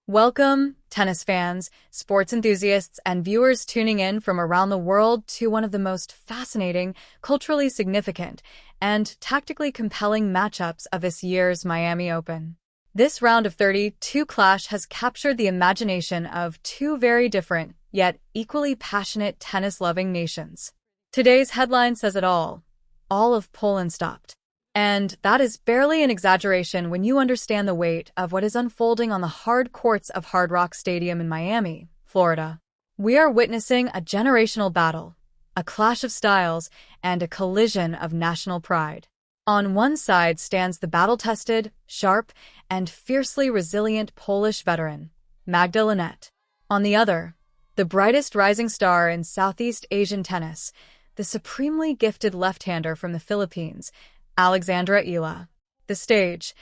Welcome, tennis fans, sports enthusiasts, and viewers tuning in from around the world to one of the most fascinating, culturally significant, and tactically compelling matchups of this year's Miami Open. This round of 32 clash has captured the imagination of two very different, yet equally passionate tennis-loving nations. Today's headline says it all of Poland stopped. And that is barely an exaggeration when you understand the weight of what is unfolding on the hard courts of Hard Rock Stadium in Miami, Florida. We are witnessing a generational battle, a clash of styles, and a collision of national pride. On one side stands the battle-tested, sharp, and fiercely resilient Polish veteran, Magda Linette. On the other, the brightest rising star in Southeast Asian tennis, the supremely gifted left-hander from the Philippines, Alexandra Eala. The stage,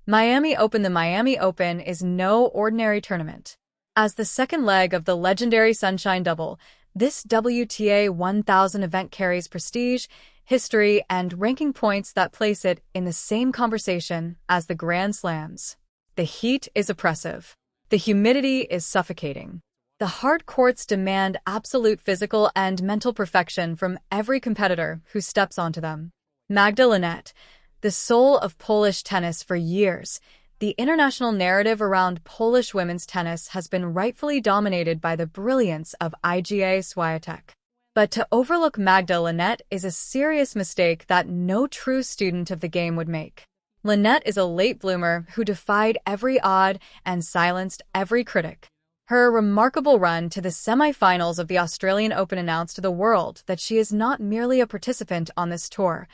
Miami Open. The Miami Open is no ordinary tournament. As the second leg of the legendary Sunshine Double, this WTA 1000 event carries prestige, history, and ranking points that place it in the same conversation as the Grand Slams. The heat is oppressive. The humidity is suffocating. The hard courts demand absolute physical and mental perfection from every competitor who steps onto them. Magda Linette, the soul of Polish tennis for years, the international narrative around Polish women's tennis has been rightfully dominated by the brilliance of Iga Swiatek. But to overlook Magda Linette is a serious mistake that no true student of the game would make. Linette is a late bloomer who defied every odd and silenced every critic. Her remarkable run to the semi-finals of the Australian Open announced to the world that she is not merely a participant on this tour.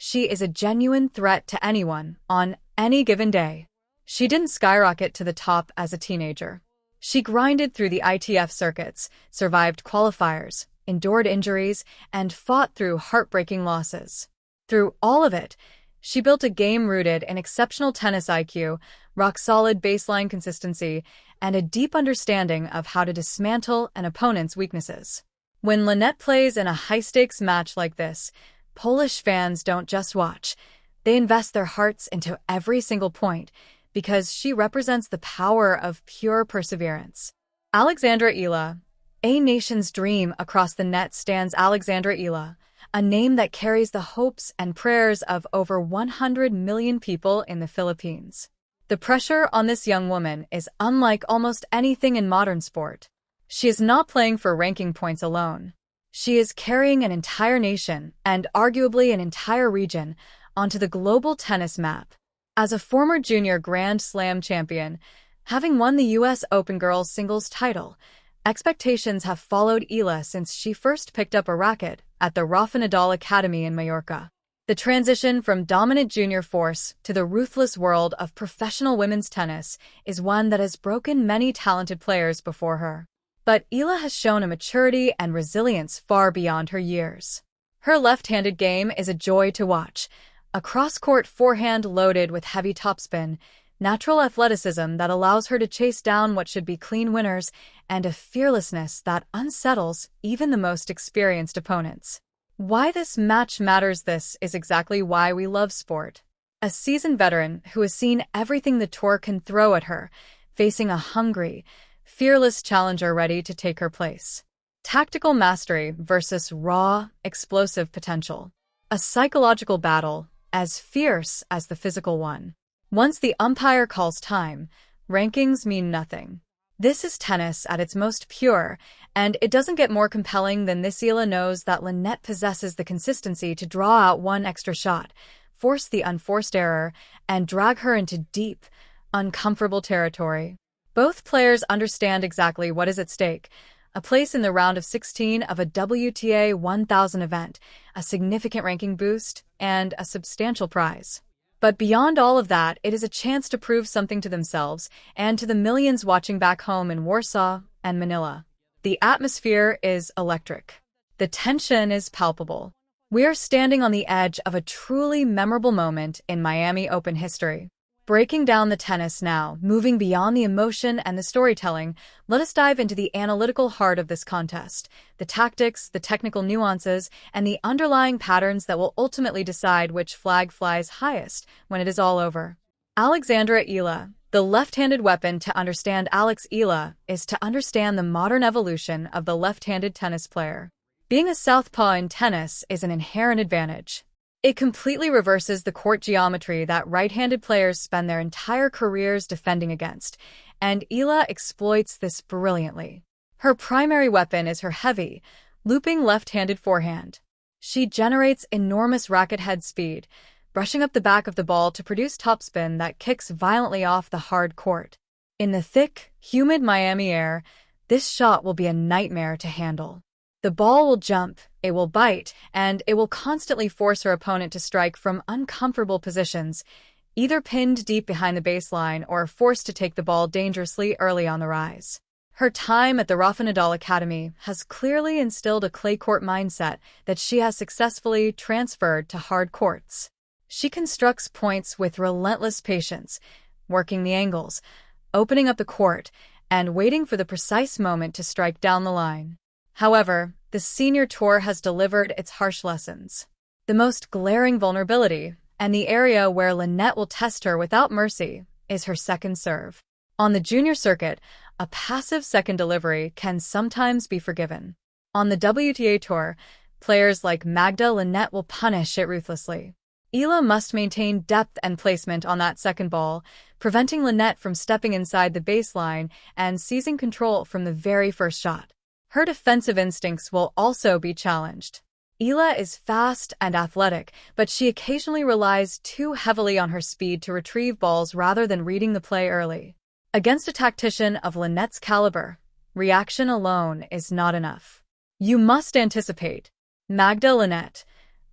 She is a genuine threat to anyone, on any given day. She didn't skyrocket to the top as a teenager. She grinded through the ITF circuits, survived qualifiers, endured injuries, and fought through heartbreaking losses. Through all of it, she built a game rooted in exceptional tennis IQ, rock-solid baseline consistency, and a deep understanding of how to dismantle an opponent's weaknesses. When Linette plays in a high-stakes match like this, Polish fans don't just watch. They invest their hearts into every single point because she represents the power of pure perseverance. Alexandra Eala, a nation's dream across the net, stands Alexandra Eala, a name that carries the hopes and prayers of over 100 million people in the Philippines. The pressure on this young woman is unlike almost anything in modern sport. She is not playing for ranking points alone. She is carrying an entire nation, and arguably an entire region, onto the global tennis map. As a former junior Grand Slam champion, having won the U.S. Open girls singles title, expectations have followed Eala since she first picked up a racket at the Rafa Nadal Academy in Mallorca. The transition from dominant junior force to the ruthless world of professional women's tennis is one that has broken many talented players before her. But Eala has shown a maturity and resilience far beyond her years. Her left-handed game is a joy to watch, a cross-court forehand loaded with heavy topspin, natural athleticism that allows her to chase down what should be clean winners, and a fearlessness that unsettles even the most experienced opponents. Why this match matters. This is exactly why we love sport. A seasoned veteran who has seen everything the tour can throw at her, facing a hungry, fearless challenger ready to take her place. Tactical mastery versus raw, explosive potential. A psychological battle as fierce as the physical one. Once the umpire calls time, rankings mean nothing. This is tennis at its most pure, and it doesn't get more compelling than this. Eala knows that Linette possesses the consistency to draw out one extra shot, force the unforced error, and drag her into deep, uncomfortable territory. Both players understand exactly what is at stake: a place in the round of 16 of a WTA 1000 event, a significant ranking boost, and a substantial prize. But beyond all of that, it is a chance to prove something to themselves and to the millions watching back home in Warsaw and Manila. The atmosphere is electric. The tension is palpable. We are standing on the edge of a truly memorable moment in Miami Open history. Breaking down the tennis now, moving beyond the emotion and the storytelling, let us dive into the analytical heart of this contest, the tactics, the technical nuances, and the underlying patterns that will ultimately decide which flag flies highest when it is all over. Alexandra Eala, The left-handed weapon to understand Alexandra Eala is to understand the modern evolution of the left-handed tennis player. Being a southpaw in tennis is an inherent advantage. It completely reverses the court geometry that right-handed players spend their entire careers defending against, and Eala exploits this brilliantly. Her primary weapon is her heavy, looping left-handed forehand. She generates enormous racket head speed, brushing up the back of the ball to produce topspin that kicks violently off the hard court. In the thick, humid Miami air, this shot will be a nightmare to handle. The ball will jump, it will bite, and it will constantly force her opponent to strike from uncomfortable positions, either pinned deep behind the baseline or forced to take the ball dangerously early on the rise. Her time at the Rafa Nadal Academy has clearly instilled a clay court mindset that she has successfully transferred to hard courts. She constructs points with relentless patience, working the angles, opening up the court, and waiting for the precise moment to strike down the line. However, the senior tour has delivered its harsh lessons. The most glaring vulnerability, and the area where Linette will test her without mercy, is her second serve. On the junior circuit, a passive second delivery can sometimes be forgiven. On the WTA tour, players like Magda Linette will punish it ruthlessly. Eala must maintain depth and placement on that second ball, preventing Linette from stepping inside the baseline and seizing control from the very first shot. Her defensive instincts will also be challenged. Eala is fast and athletic, but she occasionally relies too heavily on her speed to retrieve balls rather than reading the play early. Against a tactician of Linette's caliber, reaction alone is not enough. You must anticipate. Magda Linette,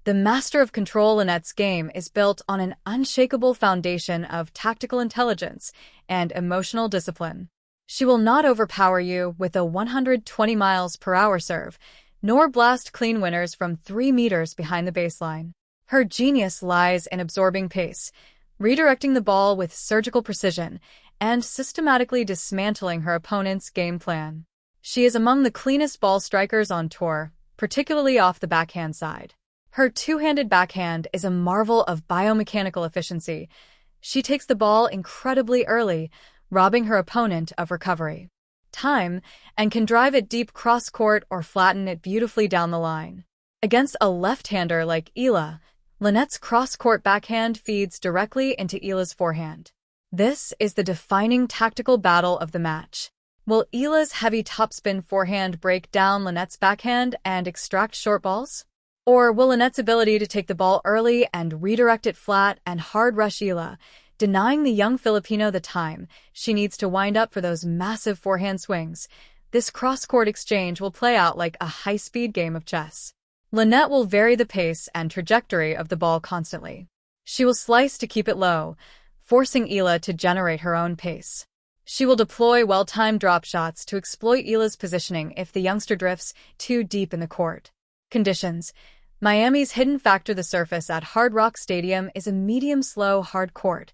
the master of control. Linette's game is built on an unshakable foundation of tactical intelligence and emotional discipline. She will not overpower you with a 120 miles per hour serve, nor blast clean winners from 3 meters behind the baseline. Her genius lies in absorbing pace, redirecting the ball with surgical precision, and systematically dismantling her opponent's game plan. She is among the cleanest ball strikers on tour, particularly off the backhand side. Her two-handed backhand is a marvel of biomechanical efficiency. She takes the ball incredibly early, robbing her opponent of recovery time, and can drive it deep cross-court or flatten it beautifully down the line. Against a left-hander like Eala, Linette's cross-court backhand feeds directly into Eala's forehand. This is the defining tactical battle of the match. Will Eala's heavy topspin forehand break down Linette's backhand and extract short balls? Or will Linette's ability to take the ball early and redirect it flat and hard rush Eala, denying the young Filipino the time she needs to wind up for those massive forehand swings? This cross-court exchange will play out like a high-speed game of chess. Linette will vary the pace and trajectory of the ball constantly. She will slice to keep it low, forcing Eala to generate her own pace. She will deploy well-timed drop shots to exploit Eala's positioning if the youngster drifts too deep in the court. Conditions. Miami's hidden factor. The surface at Hard Rock Stadium is a medium-slow hard court,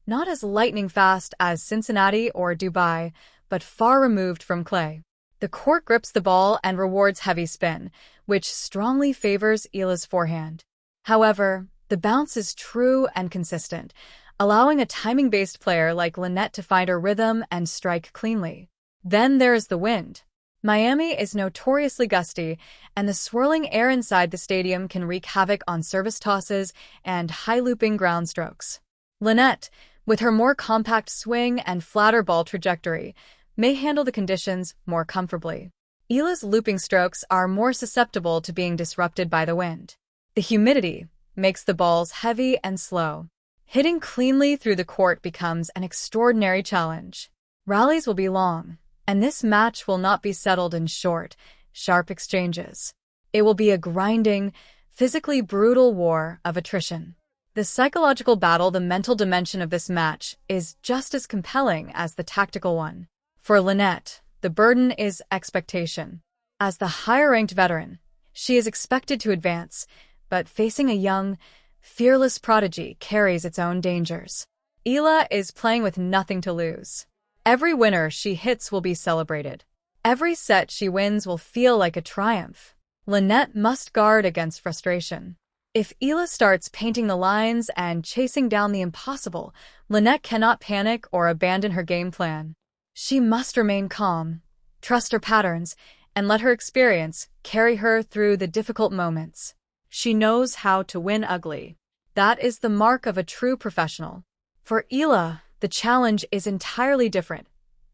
not as lightning-fast as Cincinnati or Dubai, but far removed from clay. The court grips the ball and rewards heavy spin, which strongly favors Eala's forehand. However, the bounce is true and consistent, allowing a timing-based player like Linette to find her rhythm and strike cleanly. Then there is the wind. Miami is notoriously gusty, and the swirling air inside the stadium can wreak havoc on service tosses and high-looping ground strokes. Linette, with her more compact swing and flatter ball trajectory, may handle the conditions more comfortably. Eala's looping strokes are more susceptible to being disrupted by the wind. The humidity makes the balls heavy and slow. Hitting cleanly through the court becomes an extraordinary challenge. Rallies will be long, and this match will not be settled in short, sharp exchanges. It will be a grinding, physically brutal war of attrition. The psychological battle, the mental dimension of this match, is just as compelling as the tactical one. For Linette, the burden is expectation. As the higher-ranked veteran, she is expected to advance, but facing a young, fearless prodigy carries its own dangers. Eala is playing with nothing to lose. Every winner she hits will be celebrated. Every set she wins will feel like a triumph. Linette must guard against frustration. If Eala starts painting the lines and chasing down the impossible, Linette cannot panic or abandon her game plan. She must remain calm, trust her patterns, and let her experience carry her through the difficult moments. She knows how to win ugly. That is the mark of a true professional. For Eala, the challenge is entirely different.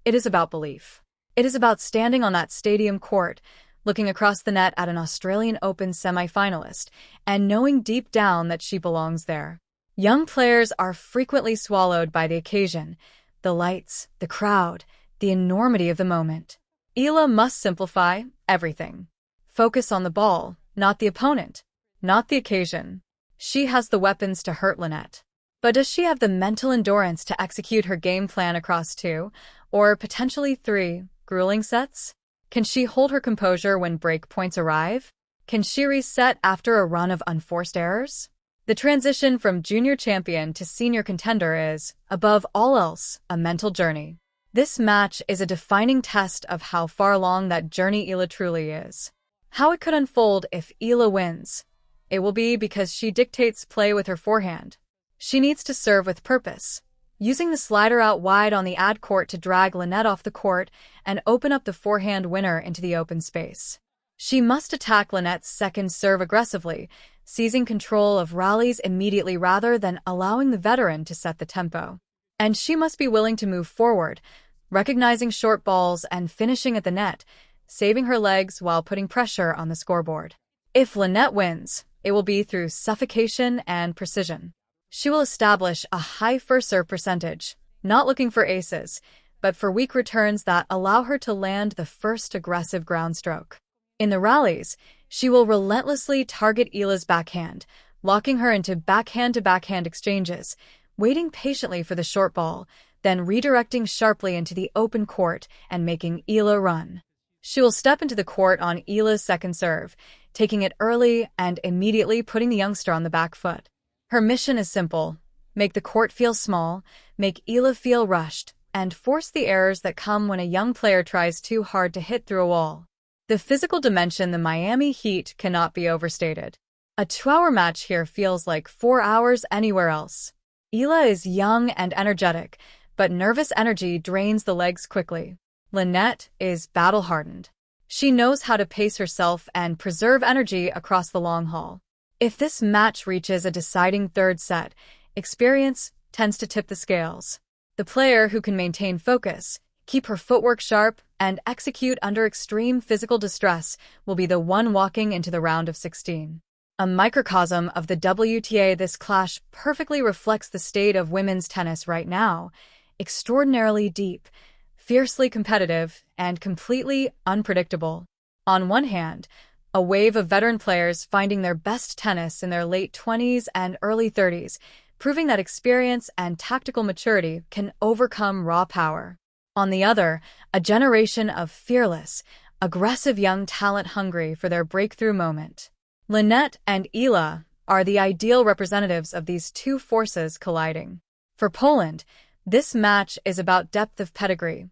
It is about belief. It is about standing on that stadium court, looking across the net at an Australian Open semi-finalist, and knowing deep down that she belongs there. Young players are frequently swallowed by the occasion, the lights, the crowd, the enormity of the moment. Eala must simplify everything. Focus on the ball, not the opponent, not the occasion. She has the weapons to hurt Linette. But does she have the mental endurance to execute her game plan across 2, or potentially 3, grueling sets? Can she hold her composure when break points arrive? Can she reset after a run of unforced errors? The transition from junior champion to senior contender is, above all else, a mental journey. This match is a defining test of how far along that journey Eala truly is. How it could unfold if Eala wins. It will be because she dictates play with her forehand. She needs to serve with purpose, using the slider out wide on the ad court to drag Linette off the court and open up the forehand winner into the open space. She must attack Linette's second serve aggressively, seizing control of rallies immediately rather than allowing the veteran to set the tempo. And she must be willing to move forward, recognizing short balls and finishing at the net, saving her legs while putting pressure on the scoreboard. If Linette wins, it will be through suffocation and precision. She will establish a high first serve percentage, not looking for aces, but for weak returns that allow her to land the first aggressive ground stroke. In the rallies, she will relentlessly target Eala's backhand, locking her into backhand-to-backhand exchanges, waiting patiently for the short ball, then redirecting sharply into the open court and making Eala run. She will step into the court on Eala's second serve, taking it early and immediately putting the youngster on the back foot. Her mission is simple: make the court feel small, make Eala feel rushed, and force the errors that come when a young player tries too hard to hit through a wall. The physical dimension the Miami Heat cannot be overstated. A 2-hour match here feels like 4 hours anywhere else. Eala is young and energetic, but nervous energy drains the legs quickly. Linette is battle-hardened. She knows how to pace herself and preserve energy across the long haul. If this match reaches a deciding third set, experience tends to tip the scales. The player who can maintain focus, keep her footwork sharp, and execute under extreme physical distress will be the one walking into the round of 16. A microcosm of the WTA, this clash perfectly reflects the state of women's tennis right now: extraordinarily deep, fiercely competitive, and completely unpredictable. On one hand, a wave of veteran players finding their best tennis in their late 20s and early 30s, proving that experience and tactical maturity can overcome raw power. On the other, a generation of fearless, aggressive young talent hungry for their breakthrough moment. Linette and Eala are the ideal representatives of these two forces colliding. For Poland, this match is about depth of pedigree,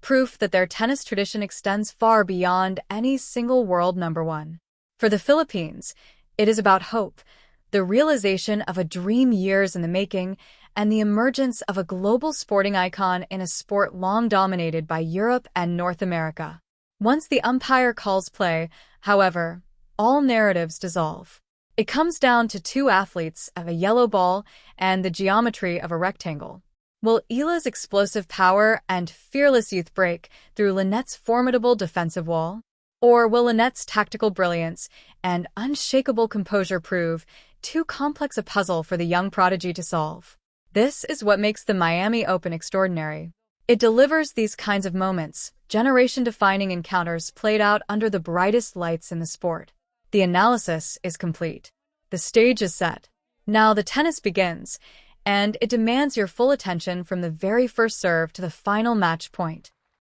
proof that their tennis tradition extends far beyond any single world number one. For the Philippines, it is about hope, the realization of a dream years in the making, and the emergence of a global sporting icon in a sport long dominated by Europe and North America. Once the umpire calls play, however, all narratives dissolve. It comes down to two athletes of a yellow ball and the geometry of a rectangle. Will Eala's explosive power and fearless youth break through Linette's formidable defensive wall? Or will Linette's tactical brilliance and unshakable composure prove too complex a puzzle for the young prodigy to solve? This is what makes the Miami Open extraordinary. It delivers these kinds of moments, generation-defining encounters played out under the brightest lights in the sport. The analysis is complete. The stage is set. Now the tennis begins, and it demands your full attention from the very first serve to the final match point.